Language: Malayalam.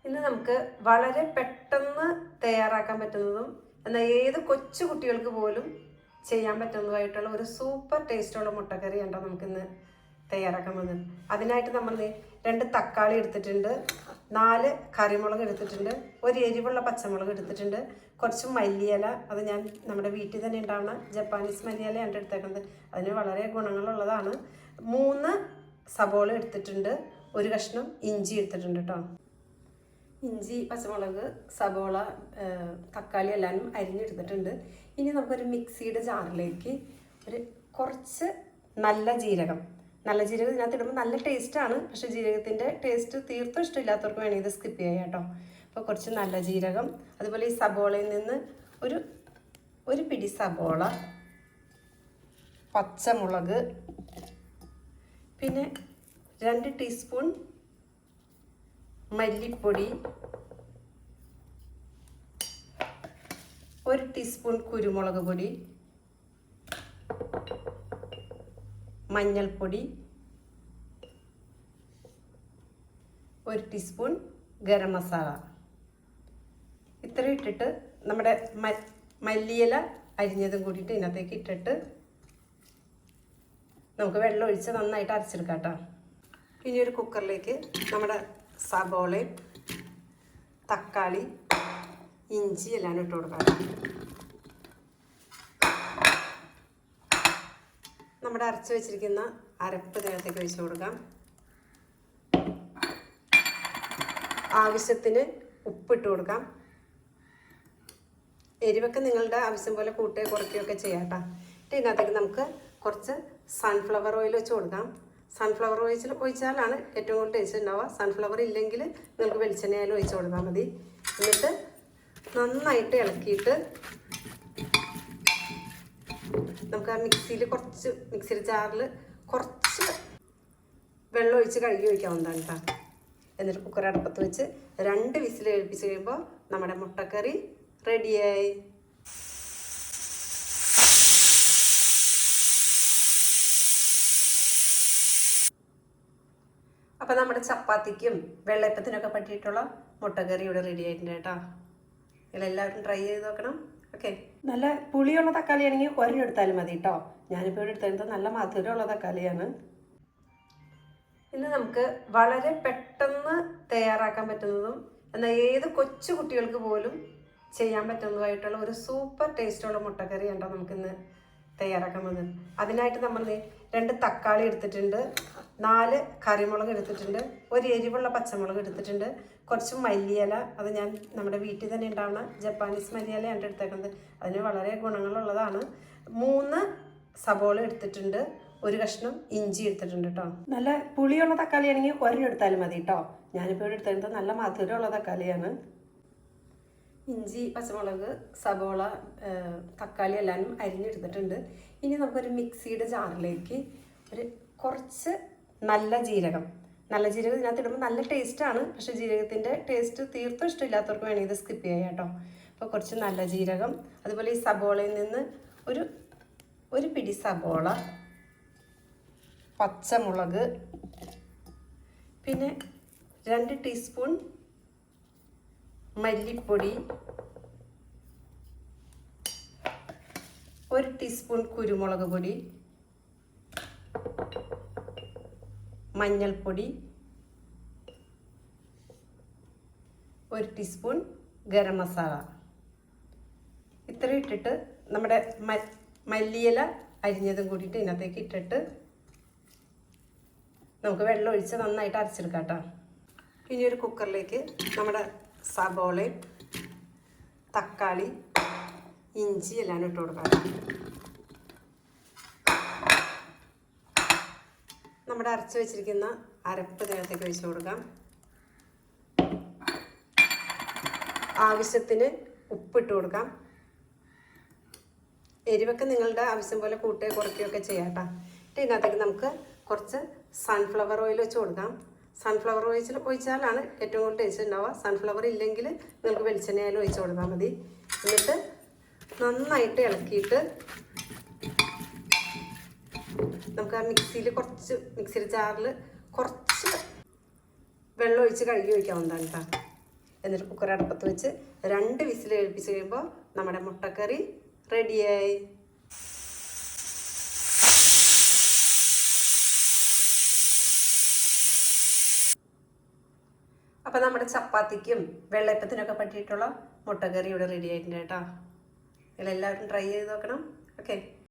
ഇന്ന് നമുക്ക് വളരെ പെട്ടെന്ന് തയ്യാറാക്കാൻ പറ്റുന്നതും എന്നാൽ ഏത് കൊച്ചു കുട്ടികൾക്ക് പോലും ചെയ്യാൻ പറ്റുന്നതുമായിട്ടുള്ള ഒരു സൂപ്പർ ടേസ്റ്റുള്ള മുട്ടക്കറി ഉണ്ടോ നമുക്കിന്ന് തയ്യാറാക്കാൻ പോകുന്നത്. അതിനായിട്ട് നമ്മൾ 2 തക്കാളി എടുത്തിട്ടുണ്ട്, 4 കറിമുളക് എടുത്തിട്ടുണ്ട്, ഒരു എരിവുള്ള പച്ചമുളക് എടുത്തിട്ടുണ്ട്, കുറച്ച് മല്ലിയില. അത് ഞാൻ നമ്മുടെ വീട്ടിൽ തന്നെ ഉണ്ടാവുന്ന ജപ്പാനീസ് മല്ലിയിലയാണ് എടുത്തേക്കുന്നത്. അതിന് വളരെ ഗുണങ്ങളുള്ളതാണ്. 3 സബോള എടുത്തിട്ടുണ്ട്, ഒരു കഷ്ണം ഇഞ്ചി എടുത്തിട്ടുണ്ട് കേട്ടോ. ഇഞ്ചി, പച്ചമുളക്, സബോള, തക്കാളി എല്ലാം അരിഞ്ഞെടുത്തിട്ടുണ്ട്. ഇനി നമുക്കൊരു മിക്സിയുടെ ജാറിലേക്ക് കുറച്ച് നല്ല ജീരകം ഇതിനകത്ത് ഇടുമ്പോൾ നല്ല ടേസ്റ്റാണ്. പക്ഷേ ജീരകത്തിൻ്റെ ടേസ്റ്റ് തീർത്തും ഇഷ്ടമില്ലാത്തവർക്ക് വേണമെങ്കിൽ ഇത് സ്കിപ്പ് ചെയ്യാം കേട്ടോ. അപ്പോൾ കുറച്ച് നല്ല ജീരകം, അതുപോലെ ഈ സബോളയിൽ നിന്ന് ഒരു പിടി സബോള, പച്ചമുളക്, പിന്നെ 2 ടീസ്പൂൺ മല്ലിപ്പൊടി, 1 ടീസ്പൂൺ കുരുമുളക് പൊടി, മഞ്ഞൾപ്പൊടി, 1 ടീസ്പൂൺ ഗരം മസാല. ഇത്രയും ഇട്ടിട്ട് നമ്മുടെ മല്ലിയില അരിഞ്ഞതും കൂടിയിട്ട് ഇതിനകത്തേക്ക് ഇട്ടിട്ട് നമുക്ക് വെള്ളം ഒഴിച്ച് നന്നായിട്ട് അരച്ചെടുക്കാം കേട്ടോ. ഇനി ഒരു കുക്കറിലേക്ക് നമ്മുടെ സബോളയും തക്കാളി, ഇഞ്ചി എല്ലാം ഇട്ട് കൊടുക്കാം. നമ്മുടെ അരച്ച് വെച്ചിരിക്കുന്ന അരപ്പ് ഇതിനകത്തേക്ക് ഒഴിച്ച് കൊടുക്കാം. ആവശ്യത്തിന് ഉപ്പിട്ട് കൊടുക്കാം. എരിവൊക്കെ നിങ്ങളുടെ ആവശ്യം പോലെ കൂട്ടുകയോ കുറയ്ക്കുകയൊക്കെ ചെയ്യാം കേട്ടോ. ഇതിനകത്തേക്ക് നമുക്ക് കുറച്ച് സൺഫ്ലവർ ഓയിൽ വെച്ച് കൊടുക്കാം. സൺഫ്ലവർ ഒഴിച്ചാലാണ് ഏറ്റവും കൂടുതൽ ടേസ്റ്റ് ഉണ്ടാവുക. സൺഫ്ലവർ ഇല്ലെങ്കിൽ നിങ്ങൾക്ക് വെളിച്ചെണ്ണയായാലും ഒഴിച്ച് കൊടുത്താൽ മതി. എന്നിട്ട് നന്നായിട്ട് ഇളക്കിയിട്ട് നമുക്ക് ആ മിക്സിയുടെ ജാറിൽ കുറച്ച് വെള്ളം ഒഴിച്ച് കഴുകി വയ്ക്കാവുന്നതാണ് കേട്ടോ. എന്നിട്ട് കുക്കർ അടുപ്പത്ത് വെച്ച് 2 വിസിൽ ഏൽപ്പിച്ച് കഴിയുമ്പോൾ നമ്മുടെ മുട്ടക്കറി റെഡിയായി. അപ്പോൾ നമ്മുടെ ചപ്പാത്തിക്കും വെള്ളയപ്പത്തിനൊക്കെ പറ്റിയിട്ടുള്ള മുട്ടക്കറി ഇവിടെ റെഡി ആയിട്ടുണ്ട് കേട്ടോ. നിങ്ങളെല്ലാവരും ട്രൈ ചെയ്ത് നോക്കണം. ഓക്കെ, നല്ല പുളിയുള്ള തക്കാളി ആണെങ്കിൽ ഒരെണ്ണെടുത്താലും മതി കേട്ടോ. ഞാനിപ്പോൾ ഇവിടെ എടുത്തത് നല്ല മധുരമുള്ള തക്കാളിയാണ്. ഇന്ന് നമുക്ക് വളരെ പെട്ടെന്ന് തയ്യാറാക്കാൻ പറ്റുന്നതും എന്നാൽ ഏത് കൊച്ചു കുട്ടികൾക്ക് പോലും ചെയ്യാൻ പറ്റുന്നതുമായിട്ടുള്ള ഒരു സൂപ്പർ ടേസ്റ്റുള്ള മുട്ടക്കറി ഉണ്ടോ നമുക്കിന്ന് തയ്യാറാക്കാൻ പോകുന്നത്. അതിനായിട്ട് നമ്മൾ 2 തക്കാളി എടുത്തിട്ടുണ്ട്, 4 കറിമുളക് എടുത്തിട്ടുണ്ട്, ഒരു എരിവുള്ള പച്ചമുളക് എടുത്തിട്ടുണ്ട്, കുറച്ച് മല്ലിയില. അത് ഞാൻ നമ്മുടെ വീട്ടിൽ തന്നെ ഉണ്ടാവുന്ന ജപ്പാനീസ് മല്ലിയിലയാണ് എടുത്തേക്കുന്നത്. അതിന് വളരെ ഗുണങ്ങളുള്ളതാണ്. 3 സബോള എടുത്തിട്ടുണ്ട്, ഒരു കഷ്ണം ഇഞ്ചി എടുത്തിട്ടുണ്ട് കേട്ടോ. നല്ല പുളിയുള്ള തക്കാളി ആണെങ്കിൽ ഒരെണ്ണം എടുത്താലും മതി കേട്ടോ. ഞാനിപ്പോൾ ഇവിടെ എടുത്തത് നല്ല മധുരമുള്ള തക്കാളിയാണ്. ഇഞ്ചി, പച്ചമുളക്, സബോള, തക്കാളി എല്ലാം അരിഞ്ഞെടുത്തിട്ടുണ്ട്. ഇനി നമുക്കൊരു മിക്സിയുടെ ജാറിലേക്ക് കുറച്ച് നല്ല ജീരകം ഇതിനകത്ത് ഇടുമ്പോൾ നല്ല ടേസ്റ്റാണ്. പക്ഷേ ജീരകത്തിൻ്റെ ടേസ്റ്റ് തീർത്തും ഇഷ്ടമില്ലാത്തവർക്ക് വേണമെങ്കിൽ ഇത് സ്കിപ്പ് ചെയ്യാം കേട്ടോ. അപ്പോൾ കുറച്ച് നല്ല ജീരകം, അതുപോലെ ഈ സബോളയിൽ നിന്ന് ഒരു പിടി സബോള, പച്ചമുളക്, പിന്നെ 2 ടീസ്പൂൺ മല്ലിപ്പൊടി, 1 ടീസ്പൂൺ കുരുമുളക് പൊടി, മഞ്ഞൾപ്പൊടി, 1 ടീസ്പൂൺ ഗരം മസാല. ഇത്രയും ഇട്ടിട്ട് നമ്മുടെ മല്ലിയില അരിഞ്ഞതും കൂടിയിട്ട് ഇതിനകത്തേക്ക് ഇട്ടിട്ട് നമുക്ക് വെള്ളം ഒഴിച്ച് നന്നായിട്ട് അരച്ചെടുക്കാം കേട്ടോ. ഇനി ഒരു കുക്കറിലേക്ക് നമ്മുടെ സബോളയും തക്കാളി, ഇഞ്ചി എല്ലാം ഇട്ട് കൊടുക്കാം. നമ്മുടെ അരച്ച് വെച്ചിരിക്കുന്ന അരപ്പ് ഇതിനകത്തേക്ക് ഒഴിച്ച് കൊടുക്കാം. ആവശ്യത്തിന് ഉപ്പിട്ട് കൊടുക്കാം. എരിവൊക്കെ നിങ്ങളുടെ ആവശ്യം പോലെ കൂട്ടുകയോ കുറയ്ക്കുകയൊക്കെ ചെയ്യാം കേട്ടോ. ഇതിനകത്തേക്ക് നമുക്ക് കുറച്ച് സൺഫ്ലവർ ഓയിൽ വെച്ച് കൊടുക്കാം. സൺഫ്ലവർ ഒഴിച്ചാലാണ് ഏറ്റവും കൂടുതൽ ടേസ്റ്റ് ഉണ്ടാവുക. സൺഫ്ലവർ ഇല്ലെങ്കിൽ നിങ്ങൾക്ക് വെളിച്ചെണ്ണയായാലും ഒഴിച്ച് കൊടുത്താൽ മതി. എന്നിട്ട് നന്നായിട്ട് ഇളക്കിയിട്ട് നമുക്ക് ആ മിക്സിയുടെ ജാറിൽ കുറച്ച് വെള്ളം ഒഴിച്ച് കഴുകി വയ്ക്കാവുന്നതാണ് കേട്ടോ. എന്നിട്ട് കുക്കർ അടുപ്പത്ത് വെച്ച് 2 വിസിൽ കഴിപ്പിച്ച് കഴിയുമ്പോൾ നമ്മുടെ മുട്ടക്കറി റെഡിയായി. അപ്പോൾ നമ്മുടെ ചപ്പാത്തിക്കും വെള്ളയപ്പത്തിനൊക്കെ പറ്റിയിട്ടുള്ള മുട്ടക്കറി ഇവിടെ റെഡി ആയിട്ടുണ്ട് കേട്ടോ. എല്ലാവരും ട്രൈ ചെയ്ത് നോക്കണം. ഓക്കെ.